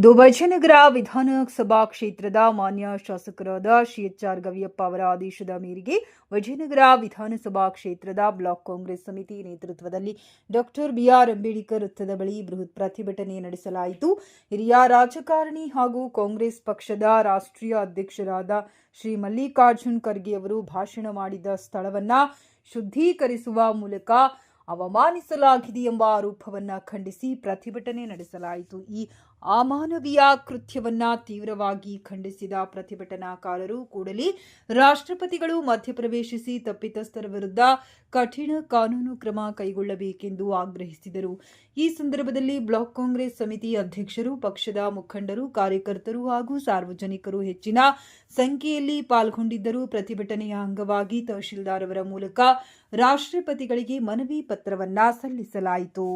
ಇಂದು ವಿಜಯನಗರ ವಿಧಾನಸಭಾ ಕ್ಷೇತ್ರದ ಮಾನ್ಯ ಶಾಸಕರಾದ ಶ್ರೀ ಎಚ್.ಆರ್. ಗವಿಯಪ್ಪ ಅವರ ಆದೇಶದ ಮೇರೆಗೆ ವಿಜಯನಗರ ವಿಧಾನಸಭಾ ಕ್ಷೇತ್ರದ ಬ್ಲಾಕ್ ಕಾಂಗ್ರೆಸ್ ಸಮಿತಿ ನೇತೃತ್ವದಲ್ಲಿ ಡಾಕ್ಟರ್ ಬಿ.ಆರ್. ಅಂಬೇಡ್ಕರ್ ವೃತ್ತದ ಬಳಿ ಬೃಹತ್ ಪ್ರತಿಭಟನೆ ನಡೆಸಲಾಯಿತು. ಹಿರಿಯ ರಾಜಕಾರಣಿ ಹಾಗೂ ಕಾಂಗ್ರೆಸ್ ಪಕ್ಷದ ರಾಷ್ಟ್ರೀಯ ಅಧ್ಯಕ್ಷರಾದ ಶ್ರೀ ಮಲ್ಲಿಕಾರ್ಜುನ್ ಖರ್ಗೆ ಅವರು ಭಾಷಣ ಮಾಡಿದ ಸ್ಥಳವನ್ನು ಶುದ್ಧೀಕರಿಸುವ ಮೂಲಕ ಅವಮಾನಿಸಲಾಗಿದೆ ಎಂಬ ಆರೋಪವನ್ನು ಖಂಡಿಸಿ ಪ್ರತಿಭಟನೆ ನಡೆಸಲಾಯಿತು. ಈ ಅಮಾನವೀಯ ಕೃತ್ಯವನ್ನು ತೀವ್ರವಾಗಿ ಖಂಡಿಸಿದ ಪ್ರತಿಭಟನಾಕಾರರು ಕೂಡಲೇ ರಾಷ್ಟ್ರಪತಿಗಳು ಮಧ್ಯಪ್ರವೇಶಿಸಿ ತಪ್ಪಿತಸ್ಥರ ವಿರುದ್ಧ ಕಠಿಣ ಕಾನೂನು ಕ್ರಮ ಕೈಗೊಳ್ಳಬೇಕೆಂದು ಆಗ್ರಹಿಸಿದರು. ಈ ಸಂದರ್ಭದಲ್ಲಿ ಬ್ಲಾಕ್ ಕಾಂಗ್ರೆಸ್ ಸಮಿತಿ ಅಧ್ಯಕ್ಷರು, ಪಕ್ಷದ ಮುಖಂಡರು, ಕಾರ್ಯಕರ್ತರು ಹಾಗೂ ಸಾರ್ವಜನಿಕರು ಹೆಚ್ಚಿನ ಸಂಖ್ಯೆಯಲ್ಲಿ ಪಾಲ್ಗೊಂಡಿದ್ದರು. ಪ್ರತಿಭಟನೆಯ ಅಂಗವಾಗಿ ತಹಶೀಲ್ದಾರ್ ಅವರ ಮೂಲಕ ರಾಷ್ಟ್ರಪತಿಗಳಿಗೆ ಮನವಿ ಪತ್ರವನ್ನ ಸಲ್ಲಿಸಲಾಯಿತು.